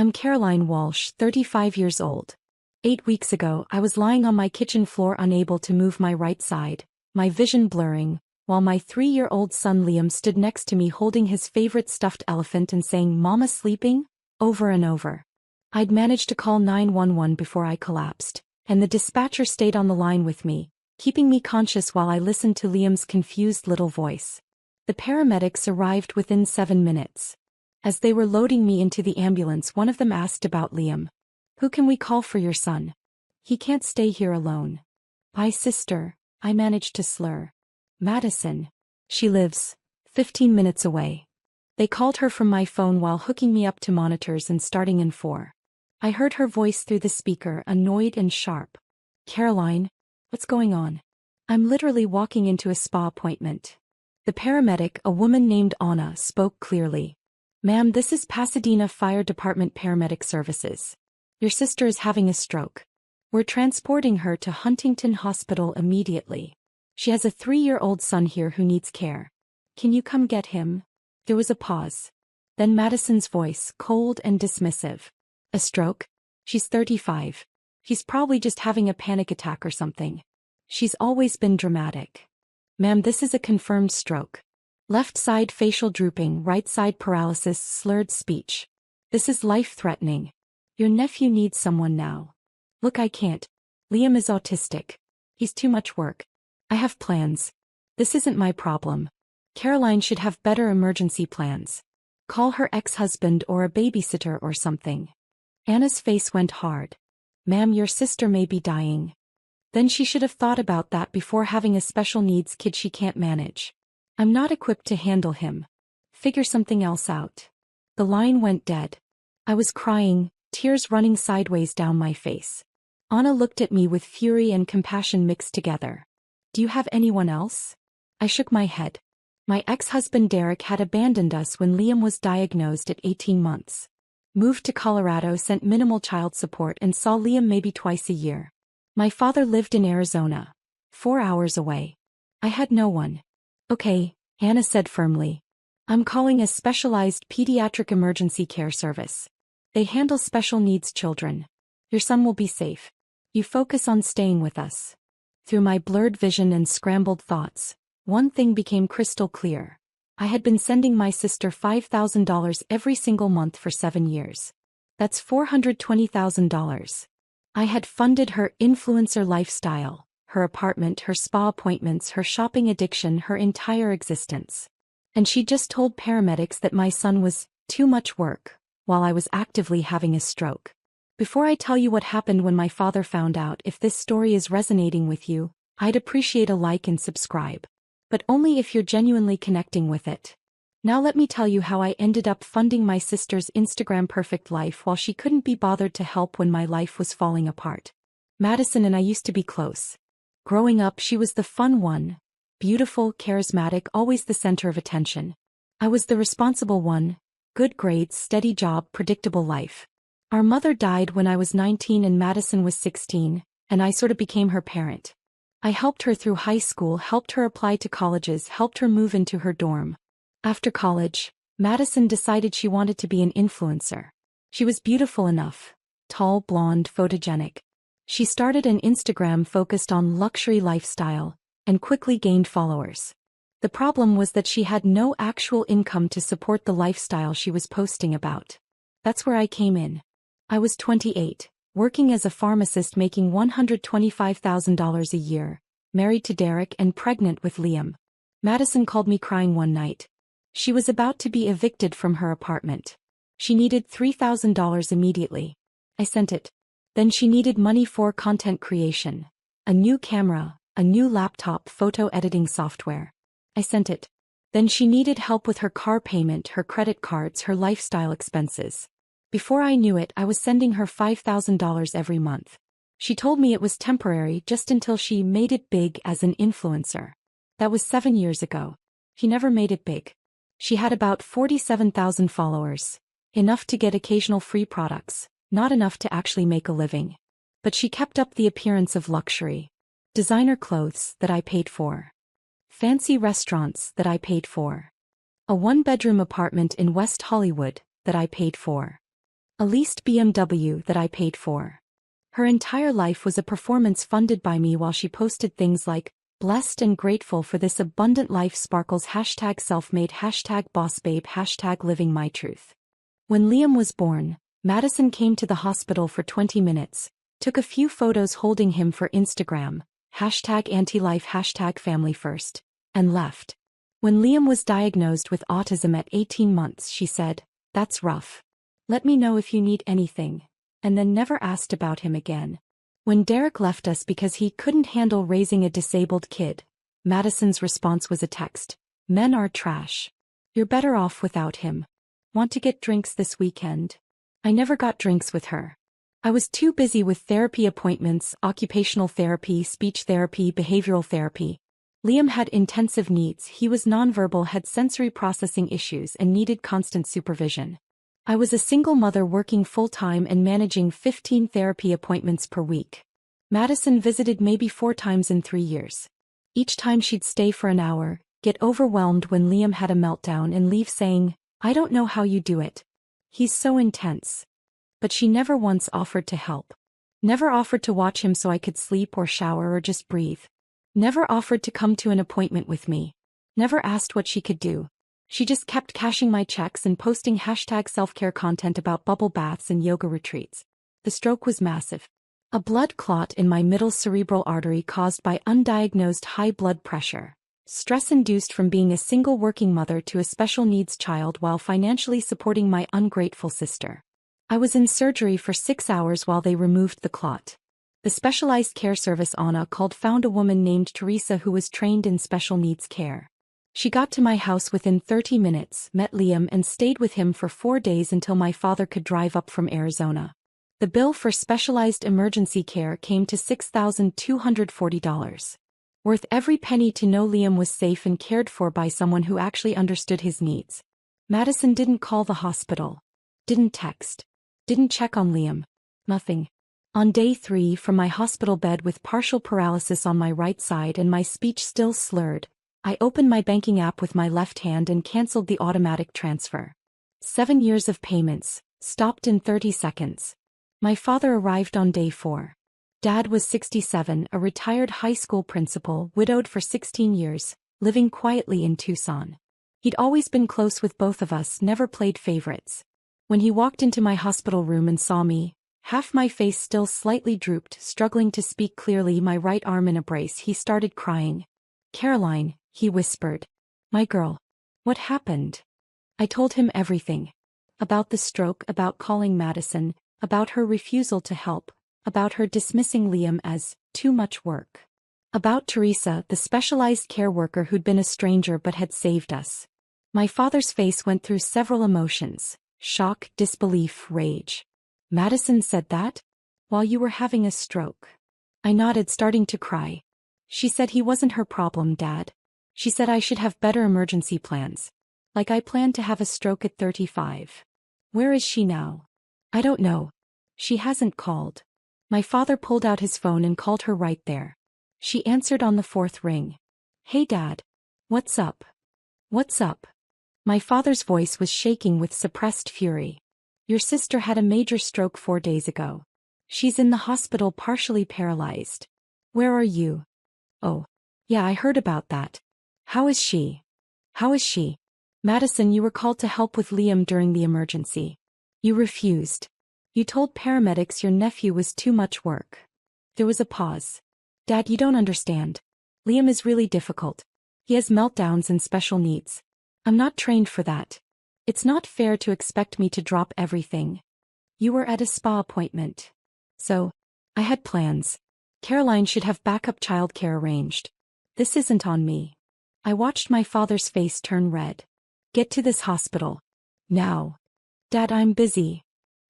I'm Caroline Walsh, 35 years old. 8 weeks ago, I was lying on my kitchen floor unable to move my right side, my vision blurring, while my 3-year-old son Liam stood next to me holding his favorite stuffed elephant and saying, "Mama sleeping?" over and over. I'd managed to call 911 before I collapsed, and the dispatcher stayed on the line with me, keeping me conscious while I listened to Liam's confused little voice. The paramedics arrived within 7 minutes. As they were loading me into the ambulance, one of them asked about Liam. "Who can we call for your son? He can't stay here alone." "My sister," I managed to slur. "Madison. She lives 15 minutes away." They called her from my phone while hooking me up to monitors and starting in 4. I heard her voice through the speaker, annoyed and sharp. "Caroline, what's going on? I'm literally walking into a spa appointment." The paramedic, a woman named Anna, spoke clearly. "Ma'am, this is Pasadena Fire Department Paramedic Services. Your sister is having a stroke. We're transporting her to Huntington Hospital immediately. She has a 3-year-old son here who needs care. Can you come get him?" There was a pause. Then Madison's voice, cold and dismissive. "A stroke? She's 35. He's probably just having a panic attack or something. She's always been dramatic." "Ma'am, this is a confirmed stroke. Left side facial drooping, right side paralysis, slurred speech. This is life-threatening. Your nephew needs someone now." "Look, I can't. Liam is autistic. He's too much work. I have plans. This isn't my problem. Caroline should have better emergency plans. Call her ex-husband or a babysitter or something." Anna's face went hard. "Ma'am, your sister may be dying." Then she should have thought about that before having a special needs kid she can't manage. "I'm not equipped to handle him. Figure something else out." The line went dead. I was crying, tears running sideways down my face. Anna looked at me with fury and compassion mixed together. "Do you have anyone else?" I shook my head. My ex-husband Derek had abandoned us when Liam was diagnosed at 18 months. Moved to Colorado, sent minimal child support, and saw Liam maybe twice a year. My father lived in Arizona, 4 hours away. I had no one. "Okay," Anna said firmly. "I'm calling a specialized pediatric emergency care service. They handle special needs children. Your son will be safe. You focus on staying with us." Through my blurred vision and scrambled thoughts, one thing became crystal clear. I had been sending my sister $5,000 every single month for 7 years. That's $420,000. I had funded her influencer lifestyle, her apartment, her spa appointments, her shopping addiction, her entire existence. And she just told paramedics that my son was too much work, while I was actively having a stroke. Before I tell you what happened when my father found out, if this story is resonating with you, I'd appreciate a like and subscribe. But only if you're genuinely connecting with it. Now let me tell you how I ended up funding my sister's Instagram perfect life while she couldn't be bothered to help when my life was falling apart. Madison and I used to be close. Growing up, she was the fun one. Beautiful, charismatic, always the center of attention. I was the responsible one. Good grades, steady job, predictable life. Our mother died when I was 19 and Madison was 16, and I sort of became her parent. I helped her through high school, helped her apply to colleges, helped her move into her dorm. After college, Madison decided she wanted to be an influencer. She was beautiful enough. Tall, blonde, photogenic. She started an Instagram focused on luxury lifestyle, and quickly gained followers. The problem was that she had no actual income to support the lifestyle she was posting about. That's where I came in. I was 28, working as a pharmacist making $125,000 a year, married to Derek and pregnant with Liam. Madison called me crying one night. She was about to be evicted from her apartment. She needed $3,000 immediately. I sent it. Then she needed money for content creation. A new camera, a new laptop, photo editing software. I sent it. Then she needed help with her car payment, her credit cards, her lifestyle expenses. Before I knew it, I was sending her $5,000 every month. She told me it was temporary just until she made it big as an influencer. That was 7 years ago. She never made it big. She had about 47,000 followers. Enough to get occasional free products, not enough to actually make a living. But she kept up the appearance of luxury. Designer clothes that I paid for. Fancy restaurants that I paid for. A 1-bedroom apartment in West Hollywood that I paid for. A leased BMW that I paid for. Her entire life was a performance funded by me while she posted things like, "Blessed and grateful for this abundant life sparkles #selfmade #bossbabe #living my truth." When Liam was born, Madison came to the hospital for 20 minutes, took a few photos holding him for Instagram, #anti-life #family first, and left. When Liam was diagnosed with autism at 18 months, she said, "That's rough. Let me know if you need anything," and then never asked about him again. When Derek left us because he couldn't handle raising a disabled kid, Madison's response was a text, "Men are trash. You're better off without him. Want to get drinks this weekend?" I never got drinks with her. I was too busy with therapy appointments, occupational therapy, speech therapy, behavioral therapy. Liam had intensive needs, he was nonverbal, had sensory processing issues, and needed constant supervision. I was a single mother working full-time and managing 15 therapy appointments per week. Madison visited maybe 4 times in 3 years. Each time she'd stay for an hour, get overwhelmed when Liam had a meltdown and leave saying, "I don't know how you do it. He's so intense." But she never once offered to help. Never offered to watch him so I could sleep or shower or just breathe. Never offered to come to an appointment with me. Never asked what she could do. She just kept cashing my checks and posting #selfcare content about bubble baths and yoga retreats. The stroke was massive. A blood clot in my middle cerebral artery caused by undiagnosed high blood pressure. Stress induced from being a single working mother to a special needs child while financially supporting my ungrateful sister. I was in surgery for 6 hours while they removed the clot. The specialized care service Anna called found a woman named Teresa who was trained in special needs care. She got to my house within 30 minutes, met Liam and stayed with him for 4 days until my father could drive up from Arizona. The bill for specialized emergency care came to $6,240. Worth every penny to know Liam was safe and cared for by someone who actually understood his needs. Madison didn't call the hospital. Didn't text. Didn't check on Liam. Nothing. On day 3, from my hospital bed with partial paralysis on my right side and my speech still slurred, I opened my banking app with my left hand and canceled the automatic transfer. 7 years of payments, stopped in 30 seconds. My father arrived on day 4. Dad was 67, a retired high school principal, widowed for 16 years, living quietly in Tucson. He'd always been close with both of us, never played favorites. When he walked into my hospital room and saw me, half my face still slightly drooped, struggling to speak clearly, my right arm in a brace, he started crying. "Caroline," he whispered. "My girl. What happened?" I told him everything. About the stroke, about calling Madison, about her refusal to help, about her dismissing Liam as too much work. About Teresa, the specialized care worker who'd been a stranger but had saved us. My father's face went through several emotions: shock, disbelief, rage. "Madison said that? While you were having a stroke?" I nodded, starting to cry. "She said he wasn't her problem, Dad. She said I should have better emergency plans. Like I planned to have a stroke at 35. Where is she now?" "I don't know. She hasn't called." My father pulled out his phone and called her right there. She answered on the 4th ring. "Hey Dad. What's up? What's up?" My father's voice was shaking with suppressed fury. "Your sister had a major stroke 4 days ago. She's in the hospital partially paralyzed. Where are you?" "Oh. Yeah, I heard about that. How is she? How is she?" "Madison, you were called to help with Liam during the emergency. You refused. You told paramedics your nephew was too much work." There was a pause. "Dad, you don't understand. Liam is really difficult. He has meltdowns and special needs. I'm not trained for that. It's not fair to expect me to drop everything. You were at a spa appointment. So, I had plans. Caroline should have backup childcare arranged. This isn't on me." I watched my father's face turn red. "Get to this hospital. Now." "Dad, I'm busy."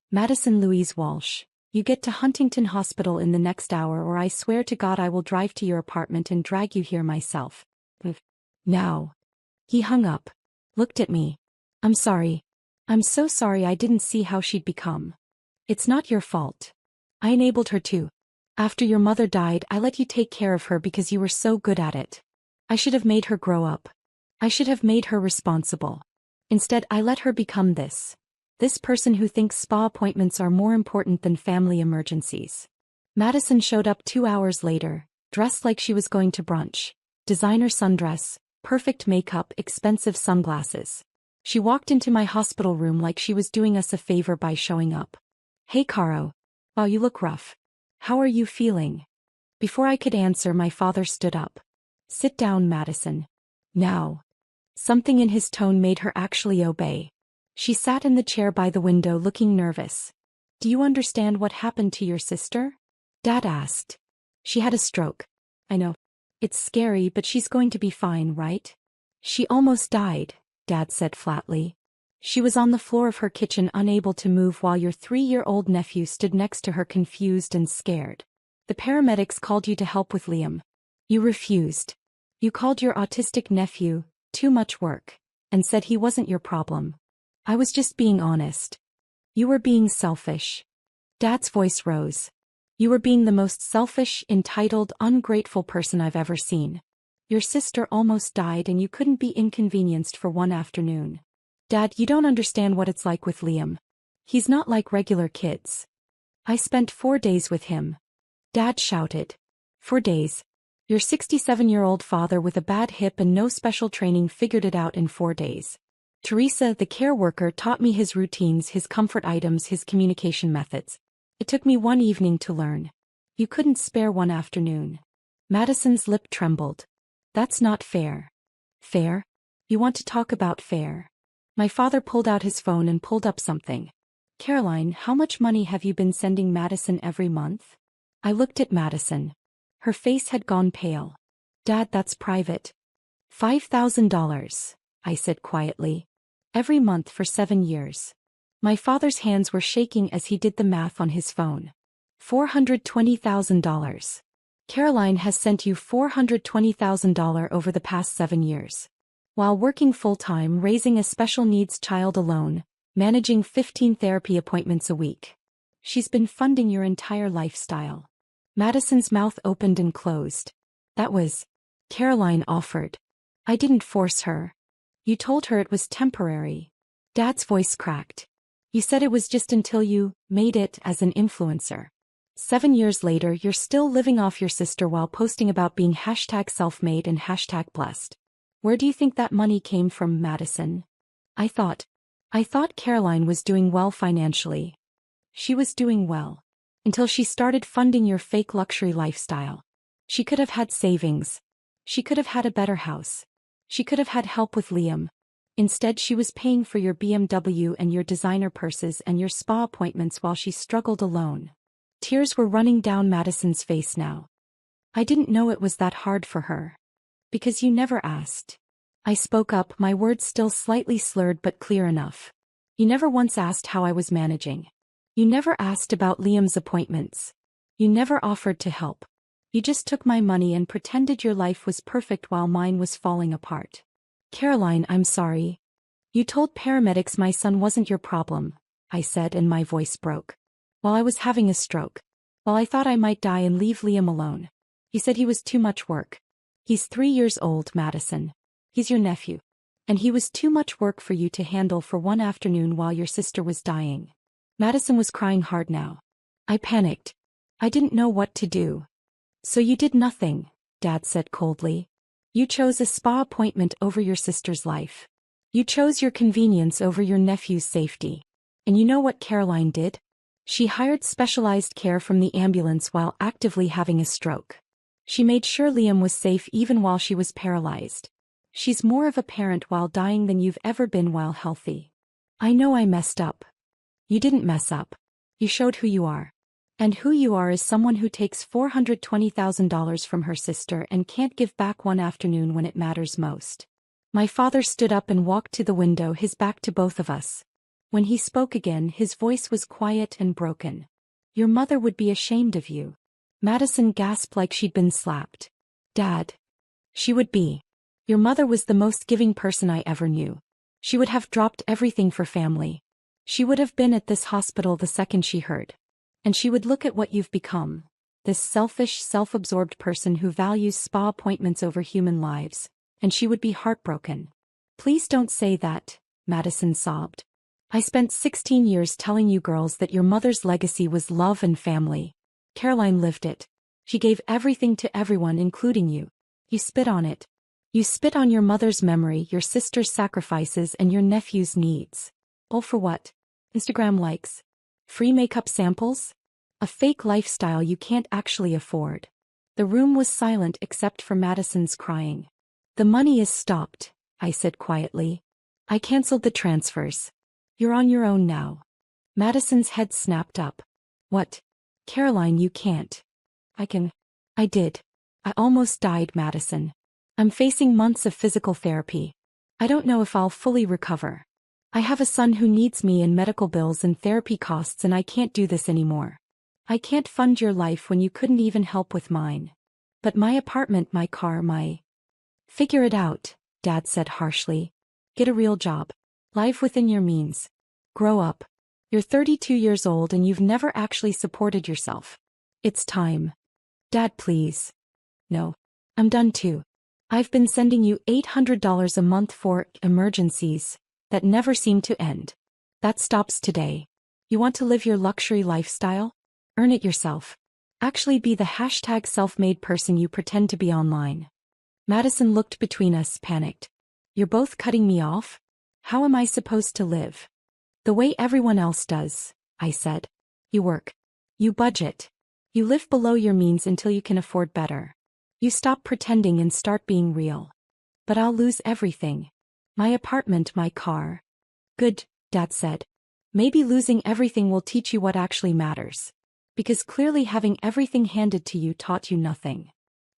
"Madison Louise Walsh, you get to Huntington Hospital in the next hour or I swear to God I will drive to your apartment and drag you here myself. Now." He hung up. Looked at me. "I'm sorry. I'm so sorry, I didn't see how she'd become. It's not your fault. I enabled her to. After your mother died, I let you take care of her because you were so good at it. I should have made her grow up. I should have made her responsible. Instead, I let her become this. This person who thinks spa appointments are more important than family emergencies. Madison showed up 2 hours later, dressed like she was going to brunch. Designer sundress, perfect makeup, expensive sunglasses. She walked into my hospital room like she was doing us a favor by showing up. "Hey Caro. Wow, you look rough. How are you feeling?" Before I could answer, my father stood up. "Sit down, Madison. Now." Something in his tone made her actually obey. She sat in the chair by the window looking nervous. "Do you understand what happened to your sister?" Dad asked. "She had a stroke." "I know. It's scary, but she's going to be fine, right?" "She almost died," Dad said flatly. "She was on the floor of her kitchen unable to move while your 3-year-old nephew stood next to her confused and scared. The paramedics called you to help with Liam. You refused. You called your autistic nephew, too much work, and said he wasn't your problem. I was just being honest. You were being selfish." Dad's voice rose. "You were being the most selfish, entitled, ungrateful person I've ever seen. Your sister almost died and you couldn't be inconvenienced for one afternoon. Dad, you don't understand what it's like with Liam. He's not like regular kids. I spent 4 days with him." Dad shouted. "4 days? Your 67-year-old father with a bad hip and no special training figured it out in 4 days. Teresa, the care worker, taught me his routines, his comfort items, his communication methods. It took me 1 evening to learn. You couldn't spare 1 afternoon." Madison's lip trembled. "That's not fair." "Fair? You want to talk about fair?" My father pulled out his phone and pulled up something. "Caroline, how much money have you been sending Madison every month?" I looked at Madison. Her face had gone pale. "Dad, that's private." $5,000, I said quietly. "Every month for 7 years." My father's hands were shaking as he did the math on his phone. $420,000. Caroline has sent you $420,000 over the past 7 years. While working full-time, raising a special needs child alone, managing 15 therapy appointments a week. She's been funding your entire lifestyle. Madison's mouth opened and closed. "That was..." Caroline offered. "I didn't force her." "You told her it was temporary." Dad's voice cracked. "You said it was just until you made it as an influencer. 7 years later, you're still living off your sister while posting about being #selfmade and #blessed. Where do you think that money came from, Madison?" I thought Caroline was doing well financially. She was doing well. Until she started funding your fake luxury lifestyle. She could have had savings. She could have had a better house. She could have had help with Liam. Instead, she was paying for your BMW and your designer purses and your spa appointments while she struggled alone." Tears were running down Madison's face now. "I didn't know it was that hard for her. Because you never asked." I spoke up, my words still slightly slurred but clear enough. "You never once asked how I was managing. You never asked about Liam's appointments. You never offered to help. You just took my money and pretended your life was perfect while mine was falling apart." "Caroline, I'm sorry. You told paramedics my son wasn't your problem," I said, and my voice broke. "While I was having a stroke. While I thought I might die and leave Liam alone. You said he was too much work. He's 3 years old, Madison. He's your nephew. And he was too much work for you to handle for 1 afternoon while your sister was dying." Madison was crying hard now. I panicked. I didn't know what to do. "So you did nothing," Dad said coldly. "You chose a spa appointment over your sister's life. You chose your convenience over your nephew's safety. And you know what Caroline did? She hired specialized care from the ambulance while actively having a stroke. She made sure Liam was safe even while she was paralyzed. She's more of a parent while dying than you've ever been while healthy. I know I messed up. You didn't mess up. You showed who you are. And who you are is someone who takes $420,000 from her sister and can't give back 1 afternoon when it matters most." My father stood up and walked to the window, his back to both of us. When he spoke again, his voice was quiet and broken. "Your mother would be ashamed of you." Madison gasped like she'd been slapped. "Dad. She would be. Your mother was the most giving person I ever knew. She would have dropped everything for family. She would have been at this hospital the second she heard. And she would look at what you've become. This selfish, self-absorbed person who values spa appointments over human lives. And she would be heartbroken." "Please don't say that," Madison sobbed. I spent 16 years telling you girls that your mother's legacy was love and family. Caroline lived it. She gave everything to everyone, including you. You spit on it. You spit on your mother's memory, your sister's sacrifices, and your nephew's needs. All for what? Instagram likes? Free makeup samples? A fake lifestyle you can't actually afford. The room was silent except for Madison's crying. The money is stopped, I said quietly. I canceled the transfers. You're on your own now. Madison's head snapped up. What? Caroline, you can't. I can. I did. I almost died, Madison. I'm facing months of physical therapy. I don't know if I'll fully recover. I have a son who needs me and medical bills and therapy costs, and I can't do this anymore. I can't fund your life when you couldn't even help with mine. But my apartment, my car, my... Figure it out, Dad said harshly. Get a real job. Live within your means. Grow up. You're 32 years old and you've never actually supported yourself. It's time. Dad, please. No. I'm done too. I've been sending you $800 a month for emergencies that never seem to end. That stops today. You want to live your luxury lifestyle? Earn it yourself. Actually be the hashtag self-made person you pretend to be online. Madison looked between us, panicked. You're both cutting me off? How am I supposed to live? The way everyone else does, I said. You work. You budget. You live below your means until you can afford better. You stop pretending and start being real. But I'll lose everything. My apartment, my car. Good, Dad said. Maybe losing everything will teach you what actually matters. Because clearly having everything handed to you taught you nothing.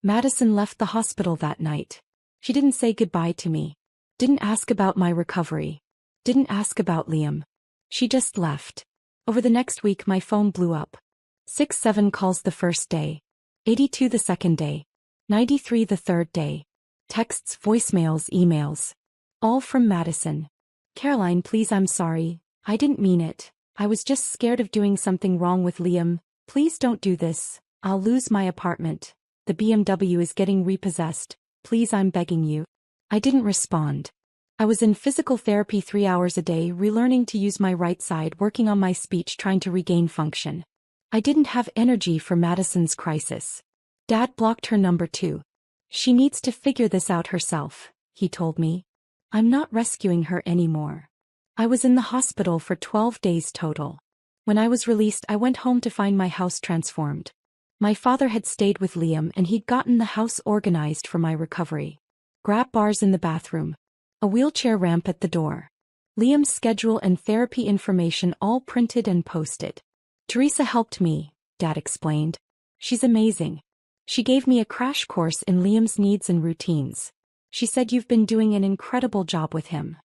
Madison left the hospital that night. She didn't say goodbye to me. Didn't ask about my recovery. Didn't ask about Liam. She just left. Over the next week my phone blew up. 67 calls the first day. 82 the second day. 93 the third day. Texts, voicemails, emails. All from Madison. Caroline, please, I'm sorry. I didn't mean it. I was just scared of doing something wrong with Liam. Please don't do this. I'll lose my apartment. The BMW is getting repossessed. Please, I'm begging you. I didn't respond. I was in physical therapy 3 hours a day, relearning to use my right side, working on my speech, trying to regain function. I didn't have energy for Madison's crisis. Dad blocked her number too. She needs to figure this out herself, he told me. I'm not rescuing her anymore. I was in the hospital for 12 days total. When I was released, I went home to find my house transformed. My father had stayed with Liam and he'd gotten the house organized for my recovery. Grab bars in the bathroom. A wheelchair ramp at the door. Liam's schedule and therapy information all printed and posted. Teresa helped me, Dad explained. She's amazing. She gave me a crash course in Liam's needs and routines. She said you've been doing an incredible job with him.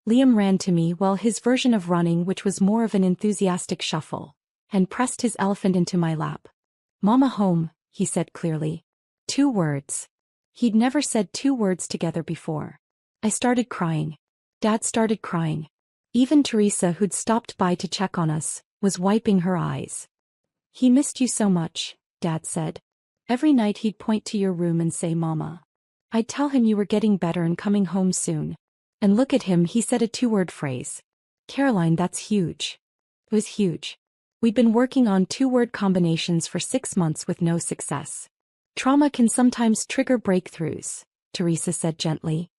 Liam ran to me, well, his version of running, which was more of an enthusiastic shuffle, and pressed his elephant into my lap. Mama home, he said clearly. 2 words. He'd never said 2 words together before. I started crying. Dad started crying. Even Teresa, who'd stopped by to check on us, was wiping her eyes. He missed you so much, Dad said. Every night he'd point to your room and say, Mama. I'd tell him you were getting better and coming home soon. And look at him, he said a 2-word phrase. Caroline, that's huge. It was huge. We'd been working on 2-word combinations for 6 months with no success. Trauma can sometimes trigger breakthroughs, Teresa said gently.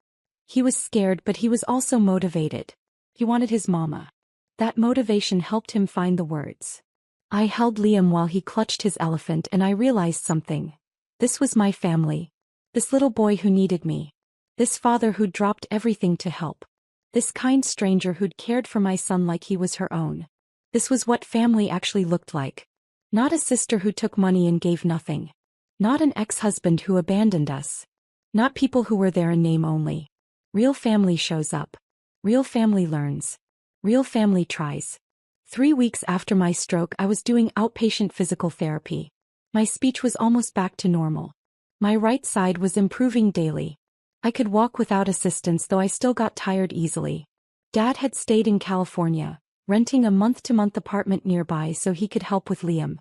He was scared, but he was also motivated. He wanted his mama. That motivation helped him find the words. I held Liam while he clutched his elephant, and I realized something. This was my family. This little boy who needed me. This father who'd dropped everything to help. This kind stranger who'd cared for my son like he was her own. This was what family actually looked like. Not a sister who took money and gave nothing. Not an ex-husband who abandoned us. Not people who were there in name only. Real family shows up. Real family learns. Real family tries. 3 weeks after my stroke, I was doing outpatient physical therapy. My speech was almost back to normal. My right side was improving daily. I could walk without assistance, though I still got tired easily. Dad had stayed in California, renting a month-to-month apartment nearby so he could help with Liam.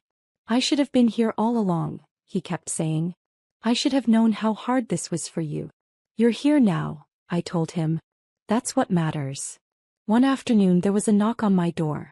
I should have been here all along, he kept saying. I should have known how hard this was for you. You're here now, I told him. That's what matters. One afternoon there was a knock on my door.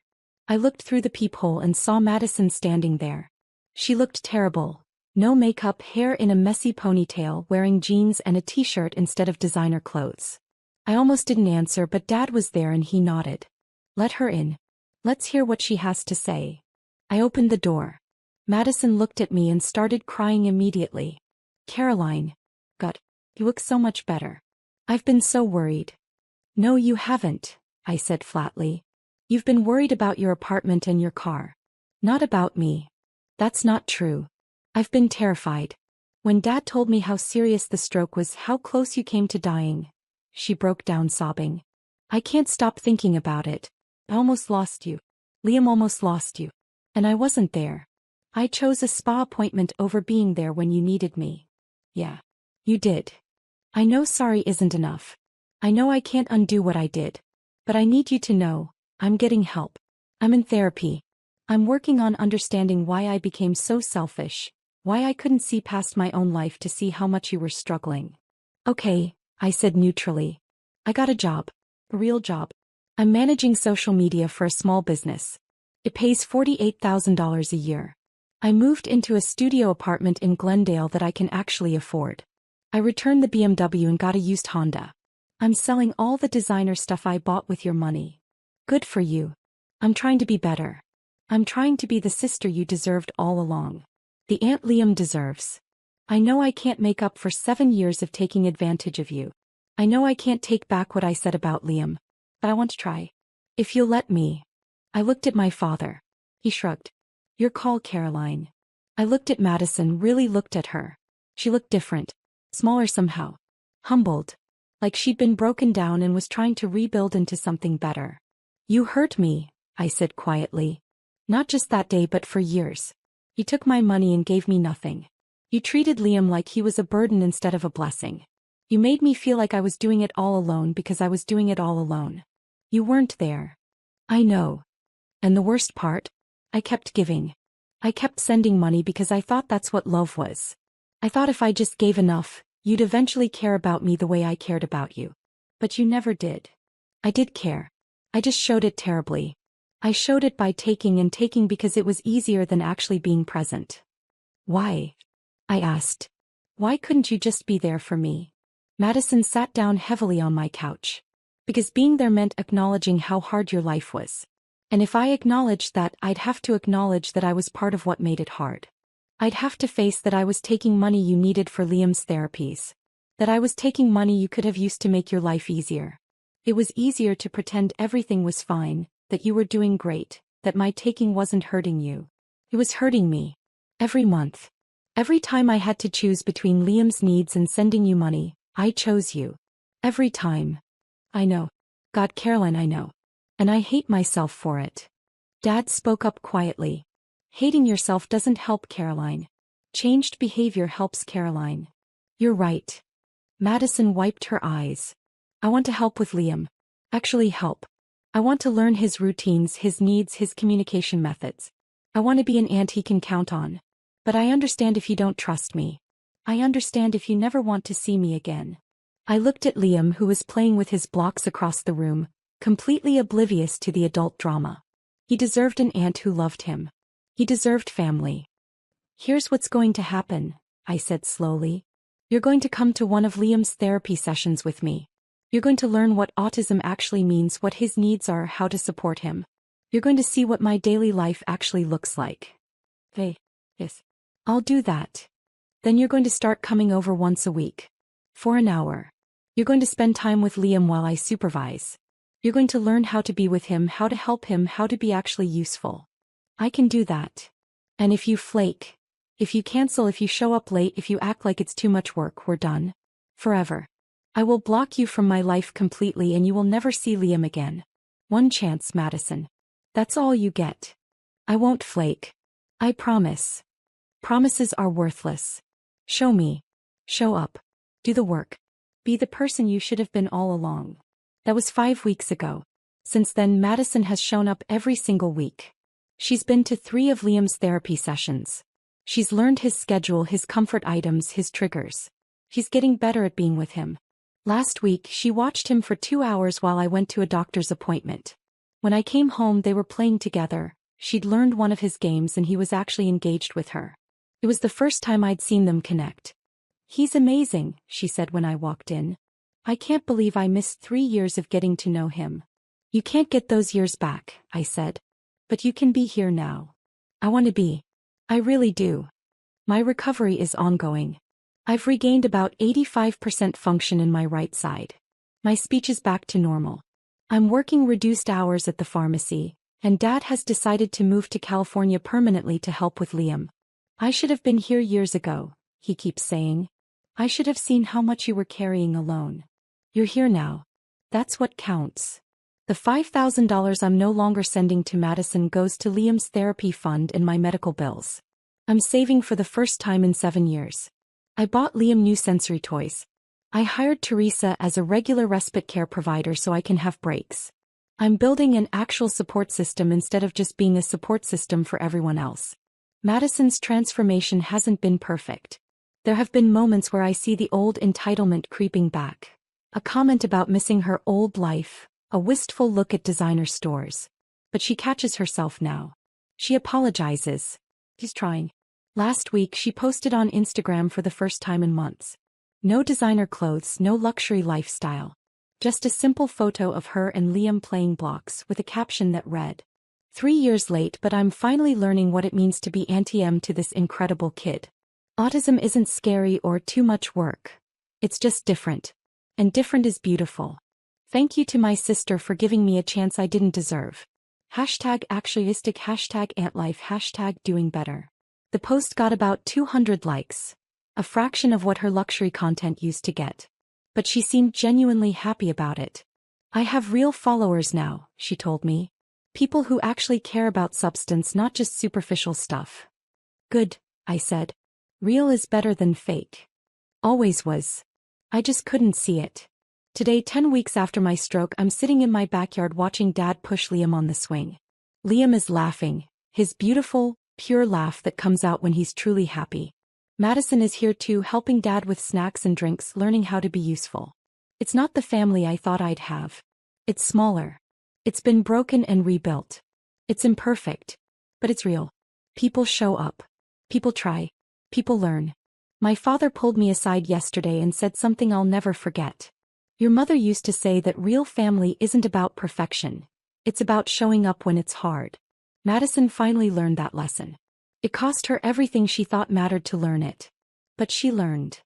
I looked through the peephole and saw Madison standing there. She looked terrible. No makeup, hair in a messy ponytail, wearing jeans and a t-shirt instead of designer clothes. I almost didn't answer, but Dad was there and he nodded. Let her in. Let's hear what she has to say. I opened the door. Madison looked at me and started crying immediately. Caroline. God, you look so much better. I've been so worried. No, you haven't, I said flatly. You've been worried about your apartment and your car. Not about me. That's not true. I've been terrified. When Dad told me how serious the stroke was, how close you came to dying. She broke down sobbing. I can't stop thinking about it. I almost lost you. Liam almost lost you. And I wasn't there. I chose a spa appointment over being there when you needed me. Yeah. You did. I know sorry isn't enough. I know I can't undo what I did. But I need you to know, I'm getting help. I'm in therapy. I'm working on understanding why I became so selfish, why I couldn't see past my own life to see how much you were struggling. Okay, I said neutrally. I got a job. A real job. I'm managing social media for a small business. It pays $48,000 a year. I moved into a studio apartment in Glendale that I can actually afford. I returned the BMW and got a used Honda. I'm selling all the designer stuff I bought with your money. Good for you. I'm trying to be better. I'm trying to be the sister you deserved all along. The aunt Liam deserves. I know I can't make up for 7 years of taking advantage of you. I know I can't take back what I said about Liam. But I want to try. If you'll let me. I looked at my father. He shrugged. Your call, Caroline. I looked at Madison, really looked at her. She looked different. Smaller somehow. Humbled. Like she'd been broken down and was trying to rebuild into something better. You hurt me, I said quietly. Not just that day but for years. You took my money and gave me nothing. You treated Liam like he was a burden instead of a blessing. You made me feel like I was doing it all alone because I was doing it all alone. You weren't there. I know. And the worst part? I kept giving. I kept sending money because I thought that's what love was. I thought if I just gave enough, you'd eventually care about me the way I cared about you. But you never did. I did care. I just showed it terribly. I showed it by taking and taking because it was easier than actually being present. Why? I asked. Why couldn't you just be there for me? Madison sat down heavily on my couch. Because being there meant acknowledging how hard your life was. And if I acknowledged that, I'd have to acknowledge that I was part of what made it hard. I'd have to face that I was taking money you needed for Liam's therapies. That I was taking money you could have used to make your life easier. It was easier to pretend everything was fine, that you were doing great, that my taking wasn't hurting you. It was hurting me. Every month. Every time I had to choose between Liam's needs and sending you money, I chose you. Every time. I know. God, Caroline, I know. And I hate myself for it. Dad spoke up quietly. Hating yourself doesn't help, Caroline. Changed behavior helps, Caroline. You're right. Madison wiped her eyes. I want to help with Liam. Actually help. I want to learn his routines, his needs, his communication methods. I want to be an aunt he can count on. But I understand if you don't trust me. I understand if you never want to see me again. I looked at Liam, who was playing with his blocks across the room, completely oblivious to the adult drama. He deserved an aunt who loved him. He deserved family. Here's what's going to happen, I said slowly. You're going to come to one of Liam's therapy sessions with me. You're going to learn what autism actually means, what his needs are, how to support him. You're going to see what my daily life actually looks like. Hey, yes. I'll do that. Then you're going to start coming over once a week. For an hour. You're going to spend time with Liam while I supervise. You're going to learn how to be with him, how to help him, how to be actually useful. I can do that. And if you flake, if you cancel, if you show up late, if you act like it's too much work, we're done. Forever. I will block you from my life completely and you will never see Liam again. One chance, Madison. That's all you get. I won't flake. I promise. Promises are worthless. Show me. Show up. Do the work. Be the person you should have been all along. That was 5 weeks ago. Since then, Madison has shown up every single week. She's been to 3 of Liam's therapy sessions. She's learned his schedule, his comfort items, his triggers. She's getting better at being with him. Last week, she watched him for 2 hours while I went to a doctor's appointment. When I came home, they were playing together. She'd learned one of his games and he was actually engaged with her. It was the first time I'd seen them connect. "He's amazing," she said when I walked in. "I can't believe I missed 3 years of getting to know him." "You can't get those years back," I said. "But you can be here now." "I want to be. I really do." My recovery is ongoing. I've regained about 85% function in my right side. My speech is back to normal. I'm working reduced hours at the pharmacy, and Dad has decided to move to California permanently to help with Liam. "I should have been here years ago," he keeps saying. "I should have seen how much you were carrying alone. You're here now. That's what counts." The $5,000 I'm no longer sending to Madison goes to Liam's therapy fund and my medical bills. I'm saving for the first time in 7 years. I bought Liam new sensory toys. I hired Teresa as a regular respite care provider so I can have breaks. I'm building an actual support system instead of just being a support system for everyone else. Madison's transformation hasn't been perfect. There have been moments where I see the old entitlement creeping back. A comment about missing her old life, a wistful look at designer stores. But she catches herself now. She apologizes. She's trying. Last week she posted on Instagram for the first time in months. No designer clothes, no luxury lifestyle. Just a simple photo of her and Liam playing blocks with a caption that read, "3 years late, but I'm finally learning what it means to be Auntie M to this incredible kid. Autism isn't scary or too much work. It's just different. And different is beautiful. Thank you to my sister for giving me a chance I didn't deserve. #Autistic, #AntLife, #doing better." The post got about 200 likes. A fraction of what her luxury content used to get. But she seemed genuinely happy about it. "I have real followers now," she told me. "People who actually care about substance, not just superficial stuff." "Good," I said. "Real is better than fake. Always was. I just couldn't see it." Today, 10 weeks after my stroke, I'm sitting in my backyard watching Dad push Liam on the swing. Liam is laughing, his beautiful, pure laugh that comes out when he's truly happy. Madison is here too, helping Dad with snacks and drinks, learning how to be useful. It's not the family I thought I'd have. It's smaller. It's been broken and rebuilt. It's imperfect. But it's real. People show up. People try. People learn. My father pulled me aside yesterday and said something I'll never forget. "Your mother used to say that real family isn't about perfection. It's about showing up when it's hard." Madison finally learned that lesson. It cost her everything she thought mattered to learn it. But she learned.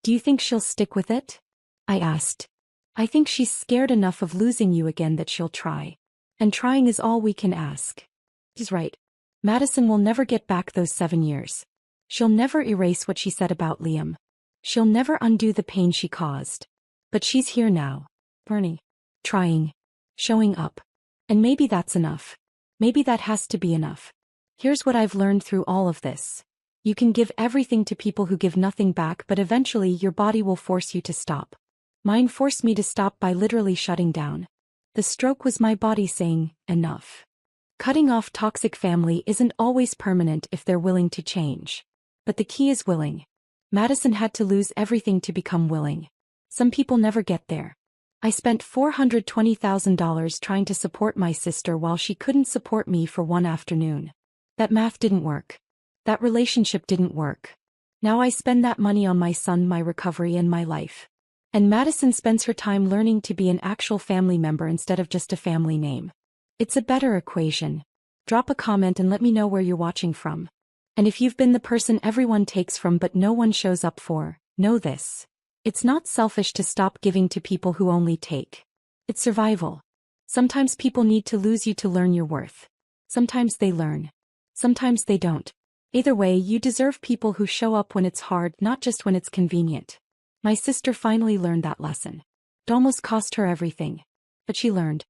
"Do you think she'll stick with it?" I asked. "I think she's scared enough of losing you again that she'll try. And trying is all we can ask." She's right. Madison will never get back those 7 years. She'll never erase what she said about Liam. She'll never undo the pain she caused. But she's here now. Learning. Trying. Showing up. And maybe that's enough. Maybe that has to be enough. Here's what I've learned through all of this. You can give everything to people who give nothing back, but eventually your body will force you to stop. Mine forced me to stop by literally shutting down. The stroke was my body saying, enough. Cutting off toxic family isn't always permanent if they're willing to change. But the key is willing. Madison had to lose everything to become willing. Some people never get there. I spent $420,000 trying to support my sister while she couldn't support me for one afternoon. That math didn't work. That relationship didn't work. Now I spend that money on my son, my recovery, and my life. And Madison spends her time learning to be an actual family member instead of just a family name. It's a better equation. Drop a comment and let me know where you're watching from. And if you've been the person everyone takes from but no one shows up for, know this. It's not selfish to stop giving to people who only take. It's survival. Sometimes people need to lose you to learn your worth. Sometimes they learn. Sometimes they don't. Either way, you deserve people who show up when it's hard, not just when it's convenient. My sister finally learned that lesson. It almost cost her everything. But she learned.